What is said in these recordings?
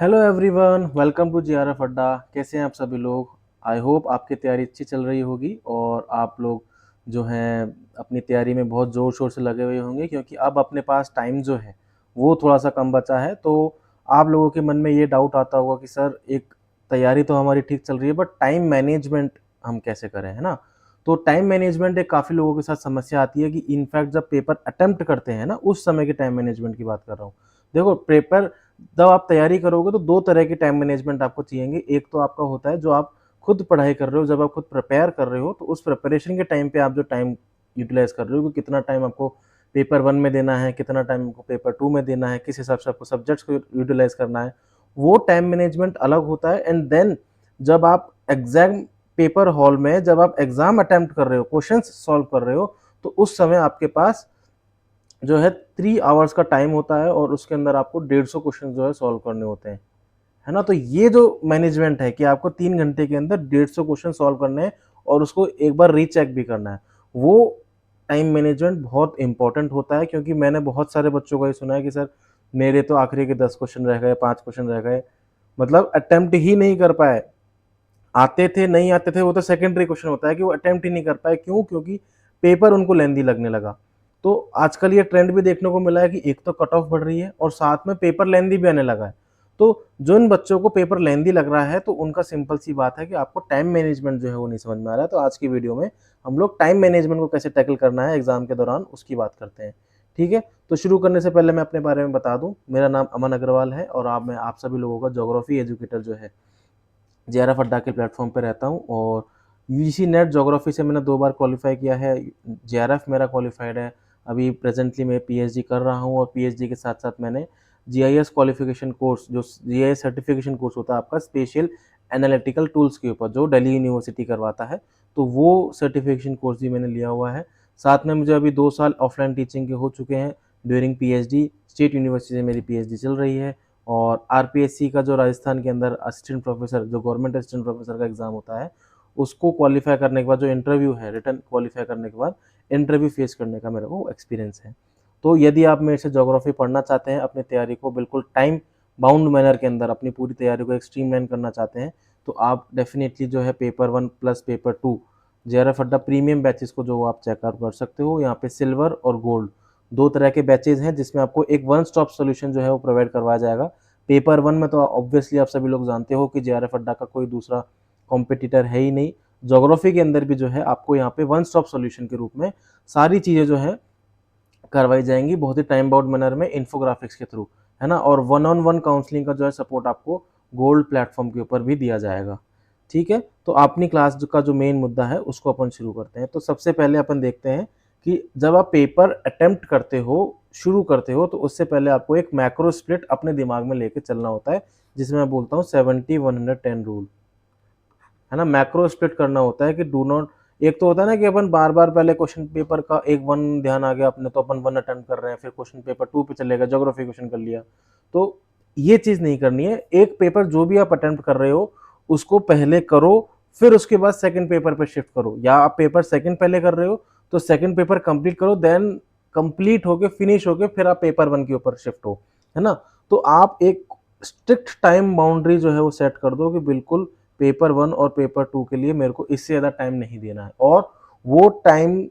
Hello everyone, welcome to GRF Adda. कैसे हैं आप सभी लोग? आई होप आपकी तैयारी अच्छी चल रही होगी और आप लोग जो हैं अपनी तैयारी में बहुत ज़ोर शोर से लगे हुए होंगे, क्योंकि अब अपने पास टाइम जो है वो थोड़ा सा कम बचा है। तो आप लोगों के मन में ये डाउट आता होगा कि सर, एक तैयारी तो हमारी ठीक चल रही है, बट टाइम मैनेजमेंट हम कैसे करें, है ना? तो टाइम मैनेजमेंट एक काफ़ी लोगों के साथ समस्या आती है कि इनफैक्ट जब पेपर अटेम्प्ट करते हैं ना, उस समय के टाइम मैनेजमेंट की बात कर रहा हूँ। देखो, पेपर जब आप तैयारी करोगे तो दो तरह की टाइम मैनेजमेंट आपको चाहिए। एक तो आपका होता है जो आप खुद पढ़ाई कर रहे हो, जब आप खुद प्रिपेयर कर रहे हो तो उस प्रिपरेशन के टाइम पे आप जो टाइम यूटिलाइज कर रहे हो कि कितना टाइम आपको पेपर वन में देना है, कितना टाइम आपको पेपर टू में देना है, किस हिसाब से आपको सब्जेक्ट्स को यूटिलाइज करना है, वो टाइम मैनेजमेंट अलग होता है। एंड देन जब आप एग्जाम पेपर हॉल में जब आप एग्जाम अटेम्प्ट कर रहे हो, क्वेश्चन सॉल्व कर रहे हो, तो उस समय आपके पास जो है 3 आवर्स का टाइम होता है और उसके अंदर आपको 150 क्वेश्चन जो है सॉल्व करने होते हैं, है ना? तो ये जो मैनेजमेंट है कि आपको 3 घंटे के अंदर 150 क्वेश्चन सॉल्व करने हैं और उसको एक बार रीचेक भी करना है, वो टाइम मैनेजमेंट बहुत इंपॉर्टेंट होता है। क्योंकि मैंने बहुत सारे बच्चों का ये सुना है कि सर, मेरे तो आखिरी के 10 क्वेश्चन रह गए, 5 क्वेश्चन रह गए, मतलब अटेम्प्ट ही नहीं कर पाए। आते थे नहीं आते थे वो तो सेकेंडरी क्वेश्चन होता है कि वो अटेम्प्ट ही नहीं कर पाए। क्यों? क्योंकि पेपर उनको लेंदी लगने लगा। तो आजकल ये ट्रेंड भी देखने को मिला है कि एक तो कट ऑफ बढ़ रही है और साथ में पेपर लेंदी भी आने लगा है। तो जो इन बच्चों को पेपर लेंदी लग रहा है, तो उनका सिंपल सी बात है कि आपको टाइम मैनेजमेंट जो है वो नहीं समझ में आ रहा है। तो आज की वीडियो में हम लोग टाइम मैनेजमेंट को कैसे टैकल करना है एग्जाम के दौरान, उसकी बात करते हैं। ठीक है? तो शुरू करने से पहले मैं अपने बारे में बता दूं, मेरा नाम अमन अग्रवाल है और आप सभी लोगों का ज्योग्राफी एजुकेटर जो है जेआरएफ अड्डा के प्लेटफॉर्म पे रहता हूँ। और यूजीसी नेट ज्योग्राफी से मैंने 2 बार क्वालिफाई किया है। जेआरएफ मेरा क्वालिफाइड है। अभी प्रेजेंटली मैं पीएचडी कर रहा हूँ और पीएचडी के साथ साथ मैंने जीआईएस क्वालिफिकेशन कोर्स, जो जीआईएस सर्टिफिकेशन कोर्स होता है आपका स्पेशल एनालिटिकल टूल्स के ऊपर, जो दिल्ली यूनिवर्सिटी करवाता है, तो वो सर्टिफिकेशन कोर्स भी मैंने लिया हुआ है। साथ में मुझे अभी 2 साल ऑफलाइन टीचिंग के हो चुके हैं ड्यूरिंग पीएचडी। स्टेट यूनिवर्सिटी से मेरी पीएचडी चल रही है। और आरपीएससी का जो राजस्थान के अंदर असिस्टेंट प्रोफेसर, जो गवर्नमेंट असिस्टेंट प्रोफेसर का एग्जाम होता है, उसको क्वालिफाई करने के बाद जो इंटरव्यू है, रिटर्न क्वालिफाई करने के बाद इंटरव्यू फेस करने का मेरे को एक्सपीरियंस है। तो यदि आप मेरे से ज्योग्राफी पढ़ना चाहते हैं, अपनी तैयारी को बिल्कुल टाइम बाउंड मैनर के अंदर अपनी पूरी तैयारी को एक स्ट्रीमलाइन करना चाहते हैं, तो आप डेफिनेटली जो है paper one plus paper two JRF अड्डा प्रीमियम बैचेस को जो आप चेकआउट कर सकते हो। यहाँ पे सिल्वर और गोल्ड दो तरह के बैचेज हैं, जिसमें आपको एक वन स्टॉप सोल्यूशन जो है वो प्रोवाइड करवाया जाएगा। पेपर वन में तो ऑब्वियसली आप सभी लोग जानते हो कि जेआरएफ अड्डा का कोई दूसरा कॉम्पिटिटर है ही नहीं। ज्योग्राफी के अंदर भी जो है आपको यहाँ पे वन स्टॉप सॉल्यूशन के रूप में सारी चीज़ें जो है करवाई जाएंगी, बहुत ही टाइम बाउंड मैनर में इन्फोग्राफिक्स के थ्रू, है ना? और वन ऑन वन काउंसलिंग का जो है सपोर्ट आपको गोल्ड प्लेटफॉर्म के ऊपर भी दिया जाएगा। ठीक है? तो अपनी क्लास का जो मेन मुद्दा है उसको अपन शुरू करते हैं। तो सबसे पहले अपन देखते हैं कि जब आप पेपर अटेम्प्ट करते हो, शुरू करते हो, तो उससे पहले आपको एक मैक्रो स्प्लिट अपने दिमाग में लेके चलना होता है, जिसमें मैं बोलता हूँ 70-110 रूल, है ना? मैक्रो स्प्लिट करना होता है कि डू नॉट, एक तो होता है ना कि अपन बार बार पहले क्वेश्चन पेपर का एक वन ध्यान आ गया अपने, तो अपन वन अटेम्प्ट कर रहे हैं, फिर क्वेश्चन पेपर टू पे चलेगा, ज्योग्राफी क्वेश्चन कर लिया। तो ये चीज नहीं करनी है। एक पेपर जो भी आप अटेम्प्ट कर रहे हो उसको पहले करो, फिर उसके बाद सेकंड पेपर पे शिफ्ट करो। या आप पेपर सेकंड पहले कर रहे हो तो सेकंड पेपर कंप्लीट करो, देन कंप्लीट होके फिनिश होके फिर आप पेपर वन के ऊपर शिफ्ट हो, है ना? तो आप एक स्ट्रिक्ट टाइम बाउंड्री जो है वो सेट कर दो कि बिल्कुल पेपर वन और पेपर टू के लिए मेरे को इससे ज़्यादा टाइम नहीं देना है, और वो टाइम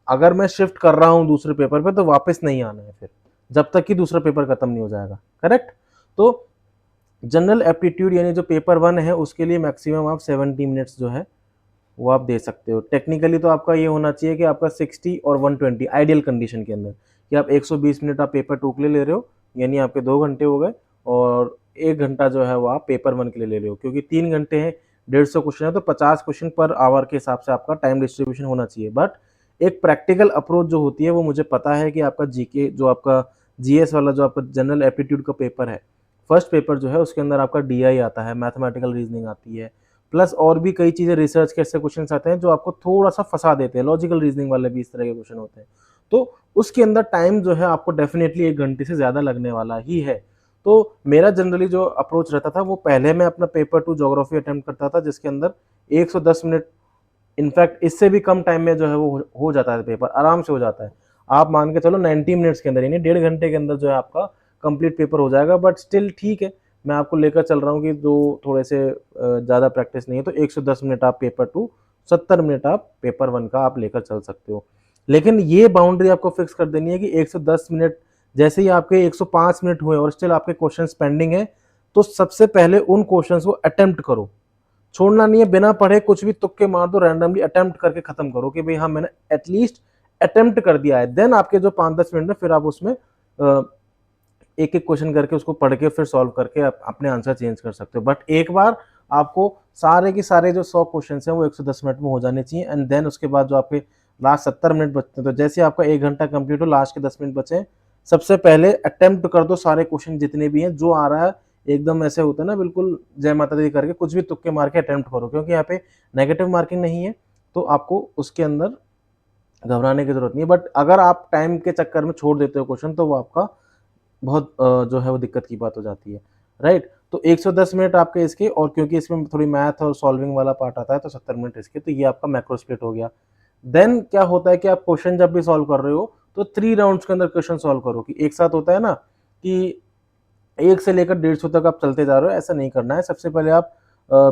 अगर मैं शिफ्ट कर रहा हूँ दूसरे पेपर पे तो वापस नहीं आना है फिर, जब तक कि दूसरा पेपर खत्म नहीं हो जाएगा। करेक्ट? तो जनरल एप्टीट्यूड यानी जो पेपर वन है उसके लिए मैक्सिमम आप 70 मिनट्स जो है वो आप दे सकते हो। टेक्निकली तो आपका ये होना चाहिए कि आपका 60 और 120 आइडियल कंडीशन के अंदर, कि आप 120 मिनट आप पेपर टू के लिए ले रहे हो, यानी आपके 2 घंटे हो गए, और 1 घंटा जो है वो आप पेपर वन के लिए ले रहे हो। क्योंकि 3 घंटे हैं, 150 क्वेश्चन है, तो 50 क्वेश्चन पर आवर के हिसाब से आपका टाइम डिस्ट्रीब्यूशन होना चाहिए। बट एक प्रैक्टिकल अप्रोच जो होती है वो मुझे पता है कि आपका जीके, जो आपका जीएस वाला जो आपका जनरल एप्टीट्यूड का पेपर है, फर्स्ट पेपर जो है उसके अंदर आपका डीआई आता है, मैथमेटिकल रीजनिंग आती है, प्लस और भी कई चीज़ें, रिसर्च के ऐसे क्वेश्चन आते हैं जो आपको थोड़ा सा फंसा देते हैं, लॉजिकल रीजनिंग वाले भी इस तरह के क्वेश्चन होते हैं। तो उसके अंदर टाइम जो है आपको डेफिनेटली 1 घंटे से ज़्यादा लगने वाला ही है। तो मेरा जनरली जो अप्रोच रहता था वो पहले मैं अपना पेपर टू ज्योग्राफी अटेम्प्ट करता था, जिसके अंदर 110 मिनट, इनफैक्ट इससे भी कम टाइम में जो है वो हो जाता है, पेपर आराम से हो जाता है। आप मान के चलो 90 मिनट्स के अंदर, यानी 1.5 घंटे के अंदर जो है आपका कंप्लीट पेपर हो जाएगा। बट स्टिल ठीक है, मैं आपको लेकर चल रहा हूँ कि जो थोड़े से ज़्यादा प्रैक्टिस नहीं है तो 110 मिनट आप पेपर 2, 70 मिनट आप पेपर 1 का आप लेकर चल सकते हो। लेकिन ये बाउंड्री आपको फिक्स कर देनी है कि 110 मिनट जैसे ही आपके 105 मिनट हुए और स्टिल आपके क्वेश्चंस पेंडिंग है, तो सबसे पहले उन क्वेश्चंस को अटेम्प्ट करो। छोड़ना नहीं है, बिना पढ़े कुछ भी तुक्के मार दो, रैंडमली अटेम्प्ट करके खत्म करो कि भाई हाँ मैंने एटलीस्ट अटेम्प्ट कर दिया है। देन आपके जो 5-10 मिनट में फिर आप उसमें एक एक क्वेश्चन करके उसको पढ़ के फिर सॉल्व करके आप अपने आंसर चेंज कर सकते हो। बट एक बार आपको सारे के सारे जो 100 क्वेश्चन हैं वो 110 मिनट में हो जाने चाहिए, एंड देन उसके बाद जो आपके लास्ट 70 मिनट बचते हैं, तो जैसे आपका 1 घंटा कंप्लीट हो, लास्ट के 10 मिनट बचे, सबसे पहले अटेम्प्ट कर दो सारे क्वेश्चन जितने भी हैं, जो आ रहा है एकदम ऐसे होता है ना, बिल्कुल जय माता दी करके कुछ भी तुक्के मार के अटेम्प्ट करो, क्योंकि यहाँ पे नेगेटिव मार्किंग नहीं है, तो आपको उसके अंदर घबराने की जरूरत नहीं है। बट अगर आप टाइम के चक्कर में छोड़ देते हो क्वेश्चन, तो वो आपका बहुत जो है वो दिक्कत की बात हो जाती है, राइट। तो 110 मिनट आपके इसके, और क्योंकि इसमें थोड़ी मैथ और सॉल्विंग वाला पार्ट आता है तो 70 मिनट इसके, तो ये आपका मैक्रो स्प्लिट हो गया। देन क्या होता है कि आप क्वेश्चन जब भी सॉल्व कर रहे हो तो 3 राउंड्स के अंदर क्वेश्चन सॉल्व करो, कि एक साथ होता है ना कि 1 से लेकर 150 तक आप चलते जा रहे हो, ऐसा नहीं करना है। सबसे पहले आप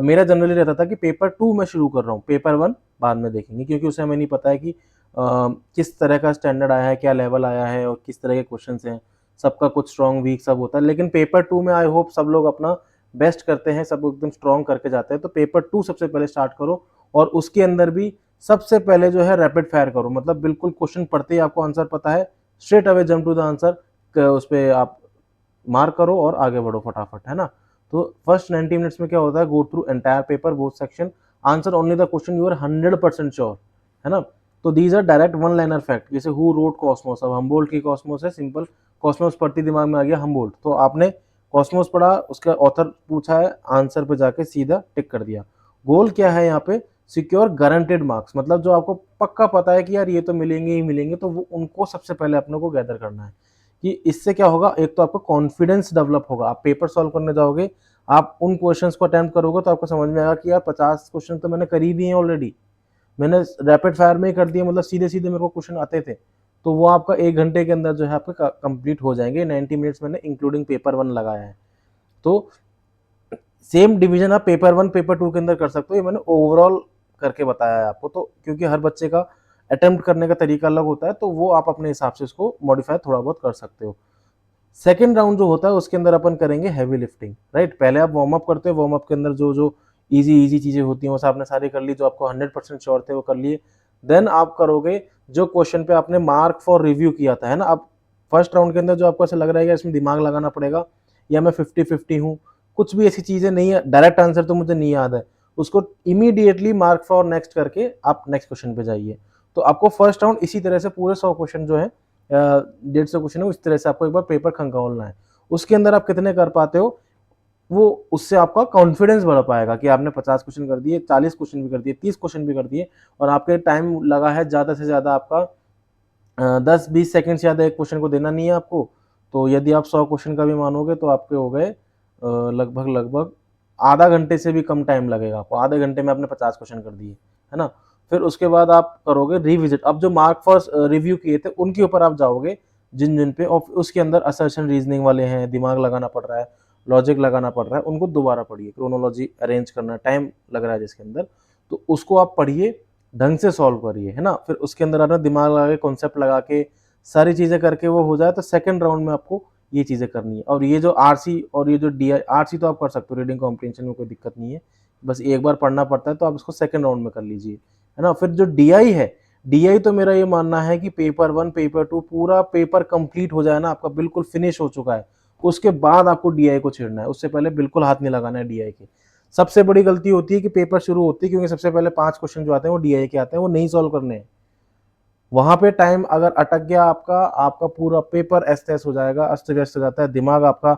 मेरा जनरली रहता था कि पेपर 2 में शुरू कर रहा हूँ, पेपर 1 बाद में देखेंगे, क्योंकि उसे हमें नहीं पता है कि किस तरह का स्टैंडर्ड आया है, क्या लेवल आया है और किस तरह के क्वेश्चन हैं। सबका कुछ स्ट्रॉन्ग वीक सब होता है, लेकिन पेपर 2 में आई होप सब लोग अपना बेस्ट करते हैं, सब एकदम स्ट्रॉन्ग करके जाते हैं। तो पेपर 2 सबसे पहले स्टार्ट करो, और उसके अंदर भी सबसे पहले जो है रैपिड फायर करो, मतलब बिल्कुल क्वेश्चन पढ़ते ही आपको आंसर पता है, straight away jump to the answer, उस पर आप मार्क करो और आगे बढ़ो फटाफट, है ना। तो फर्स्ट 90 मिनट्स में क्या होता है, go through entire paper, both section, answer only the question you are 100% sure, है ना। तो these are direct one liner fact, जैसे हु रोट कॉस्मोस, अब हमबोल्ट की कॉस्मोस है, सिंपल कॉस्मोस पढ़ती दिमाग में आ गया हमबोल्ट, तो आपने कॉस्मोस पढ़ा, उसका ऑथर पूछा है, आंसर पे जाके सीधा टिक कर दिया। गोल क्या है यहाँ पे, सिक्योर गारंटेड मार्क्स, मतलब जो आपको पक्का पता है कि यार ये तो मिलेंगे ही मिलेंगे, तो वो उनको सबसे पहले अपने को गैदर करना है। कि इससे क्या होगा, एक तो आपको कॉन्फिडेंस डेवलप होगा, आप पेपर सॉल्व करने जाओगे, आप उन क्वेश्चंस को अटेम्प्ट करोगे तो आपको समझ में आएगा कि यार 50 क्वेश्चन तो मैंने कर ही दिए हैं ऑलरेडी, मैंने रैपिड फायर में ही कर दिए, मतलब सीधे सीधे मेरे को क्वेश्चन आते थे। तो वो आपका 1 घंटे के अंदर जो है आपका कंप्लीट हो जाएंगे, 90 मिनट्स मैंने इंक्लूडिंग पेपर 1 लगाया है। तो सेम डिवीजन आप पेपर 1 पेपर 2 के अंदर कर सकते हो, ये मैंने ओवरऑल करके बताया है आपको, तो क्योंकि हर बच्चे का अटेम्प्ट करने का तरीका अलग होता है, तो वो आप अपने हिसाब से इसको मॉडिफाई थोड़ा बहुत कर सकते हो। सेकेंड राउंड जो होता है उसके अंदर अपन करेंगे हैवी लिफ्टिंग, राइट। पहले आप वार्म अप करते हो, वार्म अप के अंदर जो जो इजी इजी चीजें होती हैं वो आपने सारी कर ली, जो आपको 100% श्योर थे वो कर लिए। देन आप करोगे जो क्वेश्चन पे आपने मार्क फॉर रिव्यू किया था, है ना। अब फर्स्ट राउंड के अंदर जो आपको ऐसा लग रहा है कि इसमें दिमाग लगाना पड़ेगा, या मैं 50-50 हूँ, कुछ भी ऐसी चीजें नहीं है, डायरेक्ट आंसर तो मुझे नहीं याद है, उसको इमीडिएटली मार्क फॉर नेक्स्ट करके आप नेक्स्ट क्वेश्चन पे जाइए। तो आपको फर्स्ट राउंड इसी तरह से पूरे 100 क्वेश्चन जो है, 150 क्वेश्चन है, इस तरह से आपको एक बार पेपर खंगालना है। उसके अंदर आप कितने कर पाते हो, वो उससे आपका कॉन्फिडेंस बढ़ पाएगा कि आपने 50 क्वेश्चन कर दिए, 40 क्वेश्चन भी कर दिए, 30 क्वेश्चन भी कर दिए, और आपके टाइम लगा है ज़्यादा से ज़्यादा आपका 10-20 सेकंड से ज़्यादा एक क्वेश्चन को देना नहीं है आपको। तो यदि आप 100 क्वेश्चन का भी मानोगे तो आपके हो गए लगभग लगभग आधा घंटे से भी कम टाइम लगेगा आपको, आधे घंटे में आपने 50 क्वेश्चन कर दिए, है ना। फिर उसके बाद आप करोगे रिविजिट, अब जो मार्क फर्स्ट रिव्यू किए थे उनके ऊपर आप जाओगे, जिन जिन पे, और उसके अंदर असर्शन रीजनिंग वाले हैं, दिमाग लगाना पड़ रहा है, लॉजिक लगाना पड़ रहा है, उनको दोबारा पढ़िए, क्रोनोलॉजी अरेंज करना टाइम लग रहा है जिसके अंदर, तो उसको आप पढ़िए, ढंग से सॉल्व करिए, है ना। फिर उसके अंदर आपने दिमाग लगा के, कॉन्सेप्ट लगा के, सारी चीज़ें करके वो हो जाए, तो सेकंड राउंड में आपको ये चीज़ें करनी है। और ये जो आरसी और ये जो डी आई, आरसी तो आप कर सकते हो, रीडिंग कॉम्प्रिहेंशन में कोई दिक्कत नहीं है, बस एक बार पढ़ना पड़ता है, तो आप इसको सेकंड राउंड में कर लीजिए, है ना। फिर जो डीआई है, डीआई तो मेरा ये मानना है कि पेपर 1 पेपर 2 पूरा पेपर कंप्लीट हो जाए ना आपका, बिल्कुल फिनिश हो चुका है, उसके बाद आपको डीआई को छेड़ना है, उससे पहले बिल्कुल हाथ नहीं लगाना है डीआई के। सबसे बड़ी गलती होती है कि पेपर शुरू होती है, क्योंकि सबसे पहले 5 क्वेश्चन जो आते हैं वो डीआई के आते हैं, वो नहीं सॉल्व करने हैं, वहां पे टाइम अगर अटक गया आपका, आपका पूरा पेपर अस्त व्यस्त हो जाएगा, अस्त व्यस्त हो जाता है, दिमाग आपका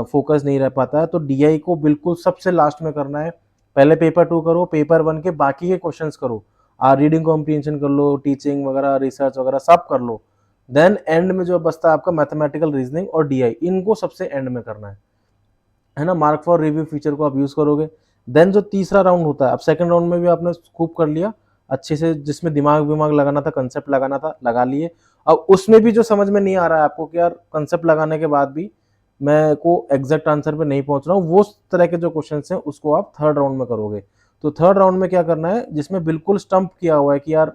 फोकस नहीं रह पाता है। तो डीआई को बिल्कुल सबसे लास्ट में करना है, पहले पेपर 2 करो, पेपर 1 के बाकी के क्वेश्चंस करो, रीडिंग कॉम्प्रिहेंशन कर लो, टीचिंग वगैरह, रिसर्च वगैरह सब कर लो। देन एंड में जो बचता है आपका मैथमेटिकल रीजनिंग और डीआई, इनको सबसे एंड में करना है ना। मार्क फॉर रिव्यू फीचर को आप यूज करोगे। देन जो तीसरा राउंड होता है, अब सेकंड राउंड में भी आपने खूब कर लिया अच्छे से, जिसमें दिमाग लगाना था, कंसेप्ट लगाना था, लगा लिए। अब उसमें भी जो समझ में नहीं आ रहा है आपको कि यार कंसेप्ट लगाने के बाद भी मैं को एग्जैक्ट आंसर पे नहीं पहुंच रहा हूँ, वो तरह के जो क्वेश्चन हैं उसको आप थर्ड राउंड में करोगे। तो थर्ड राउंड में क्या करना है, जिसमें बिल्कुल स्टंप किया हुआ है कि यार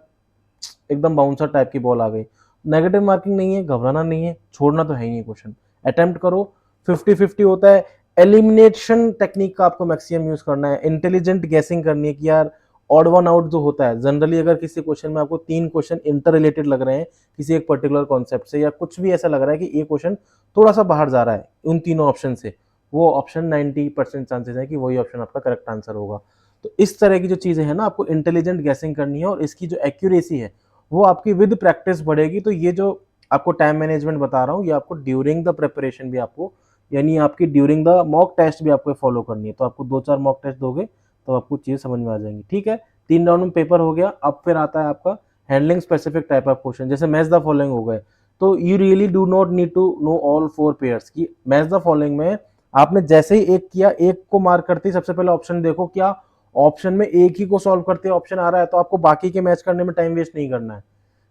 एकदम बाउंसर टाइप की बॉल आ गई, नेगेटिव मार्किंग नहीं है, घबराना नहीं है, छोड़ना तो है ही नहीं क्वेश्चन, अटेम्प्ट करो। 50-50 होता है। एलिमिनेशन टेक्निक का आपको मैक्सिमम यूज करना है, इंटेलिजेंट गैसिंग करनी है कि यार ऑड वन आउट जो होता है जनरली, अगर किसी क्वेश्चन में आपको 3 क्वेश्चन इंटर रिलेटेड लग रहे हैं किसी एक पर्टिकुलर कॉन्सेप्ट से, या कुछ भी ऐसा लग रहा है कि ये क्वेश्चन थोड़ा सा बाहर जा रहा है उन तीनों ऑप्शन से, वो ऑप्शन 90% चांसेस है कि वही ऑप्शन आपका करेक्ट आंसर होगा। तो इस तरह की जो चीजें हैं ना, आपको इंटेलिजेंट गैसिंग करनी है, और इसकी जो एक्यूरेसी है वो आपकी विद प्रैक्टिस बढ़ेगी। तो ये जो आपको टाइम मैनेजमेंट बता रहा हूँ, ये आपको ड्यूरिंग द प्रिपरेशन भी आपको, यानी आपकी ड्यूरिंग द मॉक टेस्ट भी आपको फॉलो करनी है। तो आपको 2-4 मॉक टेस्ट दोगे तो आपको चीज़ समझ में आ जाएंगी। ठीक है, 3 राउंड में पेपर हो गया। अब फिर आता है आपका handling specific type of question, जैसे मैच द फॉलोइंग हो गए। तो you really do not need to know all 4 pairs की मैच द फॉलोइंग में आपने जैसे ही एक किया, एक को मार्क करते ही सबसे पहले ऑप्शन देखो, क्या ऑप्शन में एक ही को सॉल्व करते ऑप्शन आ रहा है, तो आपको बाकी के मैच करने में टाइम वेस्ट नहीं करना है।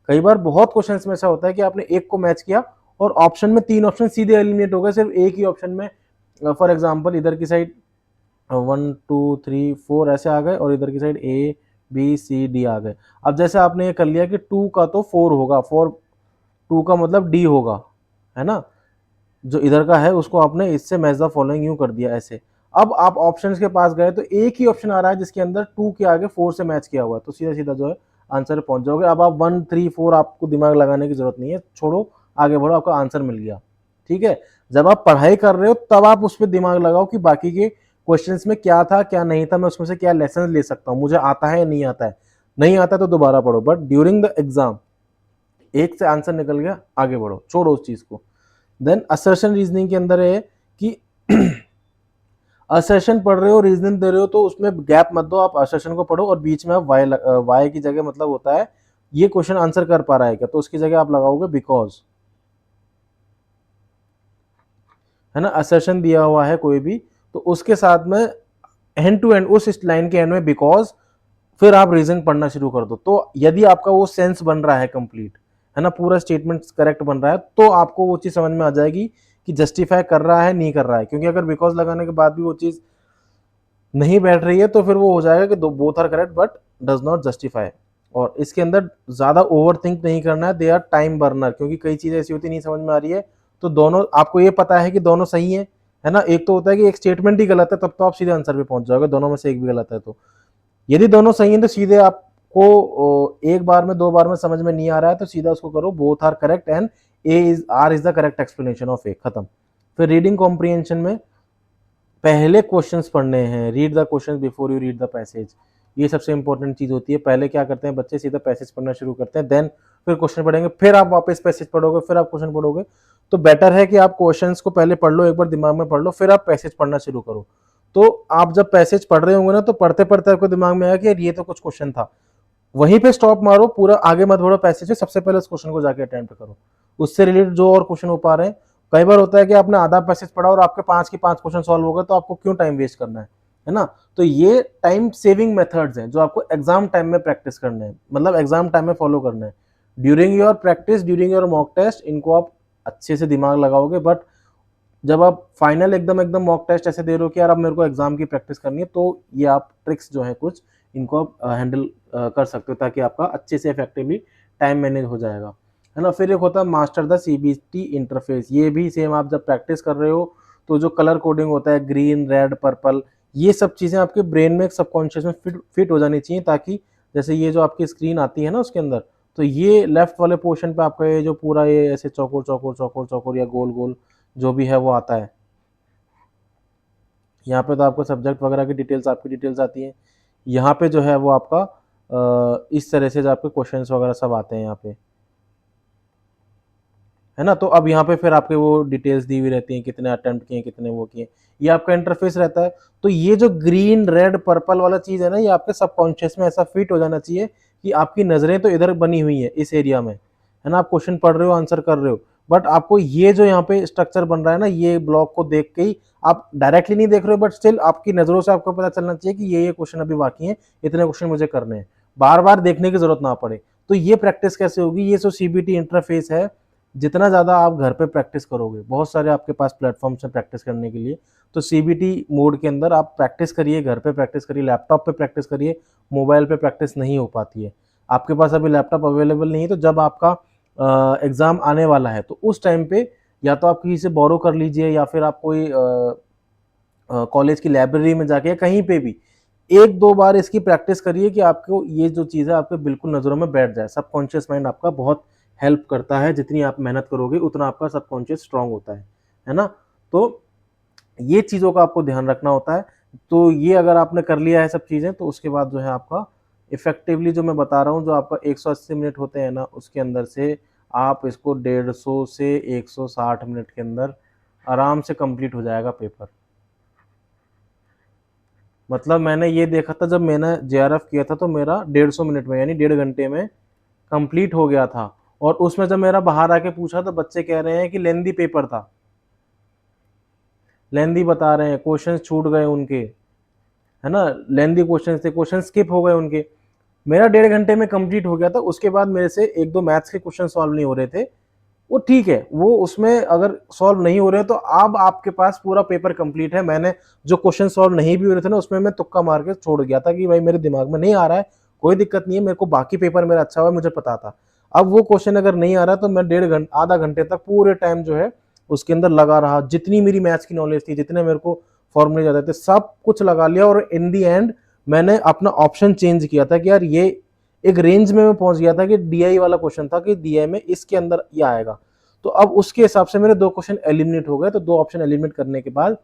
कई बार बहुत क्वेश्चंस में ऐसा होता है कि आपने एक को मैच किया और ऑप्शन में 3 ऑप्शन सीधे एलिमिनेट हो गए सिर्फ एक ही ऑप्शन में। फॉर एग्जांपल इधर की साइड 1 2 3 4 ऐसे आ गए, और इधर की side A B C D आ गए। अब जैसे आपने ये कर लिया कि 2 का तो 4 होगा, 4 2 का मतलब डी होगा, है ना, जो इधर का है उसको आपने इससे मैच द फॉलोइंग यूं कर दिया ऐसे। अब आप ऑप्शंस के पास गए तो एक ही ऑप्शन आ रहा है जिसके अंदर 2 के आगे 4 से मैच किया हुआ है, तो सीधा सीधा जो है आंसर पहुंच जाओगे। अब आप 1 3 4 आपको दिमाग लगाने की जरूरत नहीं है, छोड़ो, आगे बढ़ो, आपका आंसर मिल गया। ठीक है, जब आप पढ़ाई कर रहे हो तब आप उस पर दिमाग लगाओ कि बाकी के क्वेश्चंस में क्या था क्या नहीं था, मैं उसमें से क्या लेसन ले सकता हूँ, मुझे आता है या नहीं आता है। नहीं आता तो दोबारा पढ़ो, बट ड्यूरिंग द एग्जाम एक से आंसर निकल गया, आगे बढ़ो, छोड़ो उस चीज को। देन असर्शन रीजनिंग के अंदर है कि असर्शन पढ़ रहे हो, रीजनिंग दे रहे हो, तो उसमें गैप मत दो, आप असर्शन को पढ़ो और बीच में आप वाई की जगह मतलब होता है ये क्वेश्चन आंसर कर पा रहा है क्या, तो उसकी जगह आप लगाओगे बिकॉज, है ना, असर्शन दिया हुआ है कोई भी तो उसके साथ में एंड टू एंड उस लाइन के एंड में बिकॉज, फिर आप रीजन पढ़ना शुरू कर दो। तो यदि आपका वो सेंस बन रहा है कंप्लीट, है ना, पूरा स्टेटमेंट करेक्ट बन रहा है, तो आपको वो चीज समझ में आ जाएगी कि जस्टिफाई कर रहा है नहीं कर रहा है। क्योंकि अगर बिकॉज लगाने के बाद भी वो चीज नहीं बैठ रही है तो फिर वो हो जाएगा कि both are correct but does not justify. और इसके अंदर ज्यादा ओवर थिंक नहीं करना है, दे आर टाइम बर्नर, क्योंकि कई चीजें ऐसी होती नहीं समझ में आ रही है तो दोनों आपको ये पता है कि दोनों सही है ना, एक तो होता है कि एक स्टेटमेंट ही गलत है तब तो आप सीधे आंसर पे पहुंच जाओगे, दोनों में से एक भी गलत है तो। यदि दोनों सही है तो सीधे आपको एक बार में 2 बार में समझ में नहीं आ रहा है तो सीधा उसको करो both are correct and A is R is the correct explanation of A, खत्म। फिर रीडिंग कॉम्प्रिहेंशन में पहले क्वेश्चंस पढ़ने हैं, read the questions before you read the passage, ये सबसे इंपॉर्टेंट चीज होती है। पहले क्या करते हैं बच्चे, सीधा पैसेज पढ़ना शुरू करते हैं, देन फिर क्वेश्चन पढ़ेंगे, फिर आप वापस पैसेज पढ़ोगे, फिर आप क्वेश्चन पढ़ोगे। तो बेटर है कि आप क्वेश्चंस को पहले पढ़ लो, एक बार दिमाग में पढ़ लो, फिर आप पैसेज पढ़ना शुरू करो। तो आप जब पैसेज पढ़ रहे होंगे ना तो पढ़ते पढ़ते आपको दिमाग में आया कि यार ये तो कुछ क्वेश्चन था, वहीं पे स्टॉप मारो, पूरा आगे मत बढ़ो पैसेज से, सबसे पहले उस क्वेश्चन को जाके अटेम्प्ट करो, उससे रिलेटेड जो और क्वेश्चन हो पा रहे हैं। कई बार होता है कि आपने आधा पैसेज पढ़ा और आपके 5 के 5 क्वेश्चन सॉल्व हो गए, तो आपको क्यों टाइम वेस्ट करना है ना। तो ये टाइम सेविंग मेथड्स हैं जो आपको एग्जाम टाइम में प्रैक्टिस करने हैं, मतलब एग्जाम टाइम में फॉलो करना है। During your practice, during your mock test, इनको आप अच्छे से दिमाग लगाओगे, बट जब आप फाइनल एकदम एकदम मॉक टेस्ट ऐसे दे रहे हो कि यार अब मेरे को एग्जाम की प्रैक्टिस करनी है, तो ये आप ट्रिक्स जो है कुछ इनको आप हैंडल कर सकते हो, ताकि आपका अच्छे से इफेक्टिवली टाइम मैनेज हो जाएगा, है ना। फिर एक होता है मास्टर द सीबीटी इंटरफेस, ये भी सेम, आप जब प्रैक्टिस कर रहे हो तो जो कलर कोडिंग होता है ग्रीन रेड पर्पल, ये सब चीज़ें आपके ब्रेन में सबकॉन्शियस में फिट हो जानी चाहिए, ताकि जैसे ये जो आपकी स्क्रीन आती है ना उसके अंदर, तो ये लेफ्ट वाले पोर्शन पे आपका ये जो पूरा ये ऐसे चौकोर चौकोर चौकोर चौकोर या गोल गोल जो भी है वो आता है। यहाँ पे तो आपको सब्जेक्ट वगैरह की डिटेल्स, आपकी डिटेल्स आती हैं, यहाँ पे जो है वो आपका इस तरह से जो आपके क्वेश्चंस वगैरह सब आते हैं यहाँ पे, है ना। तो अब यहाँ पे फिर आपके वो डिटेल्स दी हुई रहती हैं, कितने अटेम्प्ट किए, कितने वो किए, ये आपका इंटरफेस रहता है। तो ये जो ग्रीन रेड पर्पल वाला चीज़ है ना, ये आपके सबकॉन्शियस में ऐसा फिट हो जाना चाहिए कि आपकी नज़रें तो इधर बनी हुई है इस एरिया में, है ना, आप क्वेश्चन पढ़ रहे हो आंसर कर रहे हो, बट आपको ये जो यहाँ पे स्ट्रक्चर बन रहा है ना, ये ब्लॉक को देख के ही आप डायरेक्टली नहीं देख रहे हो, बट स्टिल आपकी नज़रों से आपको पता चलना चाहिए कि ये क्वेश्चन अभी बाकी हैं, इतने क्वेश्चन मुझे करने हैं, बार बार देखने की जरूरत ना पड़े। तो ये प्रैक्टिस कैसे होगी, ये जो सीबीटी इंटरफेस है जितना ज़्यादा आप घर पे प्रैक्टिस करोगे, बहुत सारे आपके पास प्लेटफॉर्म्स हैं प्रैक्टिस करने के लिए, तो सीबीटी मोड के अंदर आप प्रैक्टिस करिए, घर पे प्रैक्टिस करिए, लैपटॉप पे प्रैक्टिस करिए, मोबाइल पे प्रैक्टिस नहीं हो पाती है। आपके पास अभी लैपटॉप अवेलेबल नहीं है, तो जब आपका एग्ज़ाम आने वाला है तो उस टाइम पे या तो आप किसी से बोरो कर लीजिए, या फिर आप कोई कॉलेज की लाइब्रेरी में जाके या कहीं पे भी एक दो बार इसकी प्रैक्टिस करिए कि आपको ये जो चीज़ है आपके बिल्कुल नज़रों में बैठ जाए। सबकॉन्शियस माइंड आपका बहुत हेल्प करता है, जितनी आप मेहनत करोगे उतना आपका सबकॉन्शियस स्ट्रांग होता है ना? तो ये चीज़ों का आपको ध्यान रखना होता है। तो ये अगर आपने कर लिया है सब चीज़ें, तो उसके बाद जो है आपका इफ़ेक्टिवली जो मैं बता रहा हूँ, जो आपका 180 मिनट होते हैं ना, उसके अंदर से आप इसको 150 से 160 मिनट के अंदर आराम से कंप्लीट हो जाएगा पेपर। मतलब मैंने ये देखा था, जब मैंने जेआरएफ किया था तो मेरा 150 मिनट में, यानी 1.5 घंटे में कंप्लीट हो गया था। और उसमें जब मेरा बाहर आके पूछा तो बच्चे कह रहे हैं कि लेंदी पेपर था, लेंदी बता रहे हैं, क्वेश्चन छूट गए उनके, है ना, लेंदी क्वेश्चन थे, क्वेश्चन स्किप हो गए उनके। मेरा 1.5 घंटे में कंप्लीट हो गया था। उसके बाद मेरे से एक दो मैथ्स के क्वेश्चन सॉल्व नहीं हो रहे थे, वो ठीक है, वो उसमें अगर सॉल्व नहीं हो रहे हैं तो अब आपके पास पूरा पेपर कंप्लीट है। मैंने जो क्वेश्चन सॉल्व नहीं भी हो रहे थे ना, उसमें मैं तुक्का मार के छोड़ गया था कि भाई मेरे दिमाग में नहीं आ रहा है, कोई दिक्कत नहीं है, मेरे को बाकी पेपर मेरा अच्छा हुआ, मुझे पता था। अब वो क्वेश्चन अगर नहीं आ रहा तो मैं 1.5 घंटे आधा घंटे तक पूरे टाइम जो है उसके अंदर लगा रहा, जितनी मेरी मैथ्स की नॉलेज थी, जितने मेरे को फॉर्मूले जाते थे, सब कुछ लगा लिया। और इन दी एंड मैंने अपना ऑप्शन चेंज किया था कि यार ये एक रेंज में मैं पहुंच गया था कि डीआई वाला क्वेश्चन था कि डीआई में इसके अंदर ये आएगा। तो अब उसके हिसाब से मेरे 2 क्वेश्चन एलिमिनेट हो गए। तो 2 ऑप्शन एलिमिनेट करने के बाद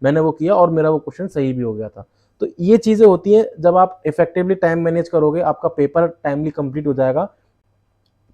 मैंने वो किया और मेरा वो क्वेश्चन सही भी हो गया था। तो ये चीज़ें होती हैं, जब आप इफेक्टिवली टाइम मैनेज करोगे, आपका पेपर टाइमली कंप्लीट हो जाएगा,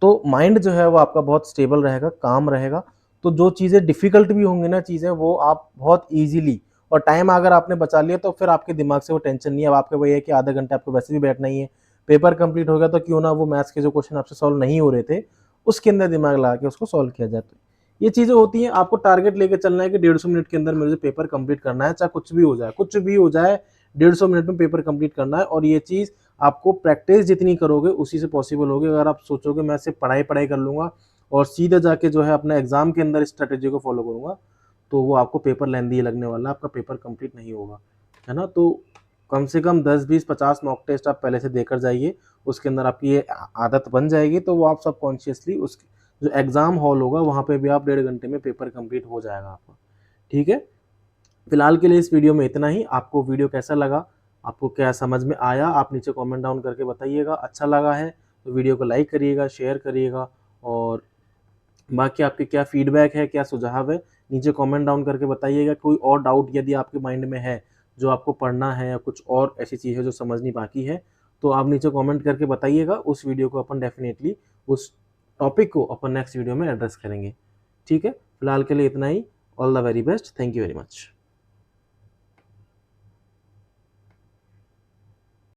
तो माइंड जो है वो आपका बहुत स्टेबल रहेगा, काम रहेगा। तो जो चीज़ें डिफ़िकल्ट भी होंगी ना चीज़ें, वो आप बहुत ईज़िली, और टाइम अगर आपने बचा लिया तो फिर आपके दिमाग से वो टेंशन नहीं है। अब आपके वही है कि आधा घंटे आपको वैसे भी बैठना ही है, पेपर कंप्लीट हो गया तो क्यों ना वो मैथ्स के जो क्वेश्चन आपसे सॉल्व नहीं हो रहे थे, उसके अंदर दिमाग लगा के उसको सॉल्व किया जाए। तो ये चीज़ें होती हैं, आपको टारगेट लेके चलना है कि 150 मिनट के अंदर मुझे पेपर कंप्लीट करना है, चाहे कुछ भी हो जाए, कुछ भी हो जाए, 150 मिनट में पेपर कंप्लीट करना है। और ये चीज़ आपको प्रैक्टिस जितनी करोगे उसी से पॉसिबल होगी। अगर आप सोचोगे मैं सिर्फ पढ़ाई पढ़ाई कर लूँगा और सीधे जाके जो है अपने एग्ज़ाम के अंदर स्ट्रैटेजी को फॉलो करूँगा, तो वो आपको पेपर लेंदी ही लगने वाला है, आपका पेपर कंप्लीट नहीं होगा, है ना? तो कम से कम 10, 20, 50 मॉक टेस्ट आप पहले से देकर जाइए, उसके अंदर आपकी ये आदत बन जाएगी, तो वो आप सबकॉन्शियसली उस जो एग्ज़ाम हॉल होगा वहाँ पे भी आप 1.5 घंटे में पेपर कंप्लीट हो जाएगा आपका, ठीक है? फिलहाल के लिए इस वीडियो में इतना ही। आपको वीडियो कैसा लगा, आपको क्या समझ में आया, आप नीचे कमेंट डाउन करके बताइएगा। अच्छा लगा है तो वीडियो को लाइक करिएगा, शेयर करिएगा, और बाकी आपके क्या फीडबैक है, क्या सुझाव है, नीचे कमेंट डाउन करके बताइएगा। कोई और डाउट यदि आपके माइंड में है जो आपको पढ़ना है, या कुछ और ऐसी चीज़ है जो समझनी बाकी है, तो आप नीचे कमेंट करके बताइएगा। उस वीडियो को अपन डेफिनेटली, उस टॉपिक को अपन नेक्स्ट वीडियो में एड्रेस करेंगे, ठीक है? फिलहाल के लिए इतना ही। All the very best, thank you very much.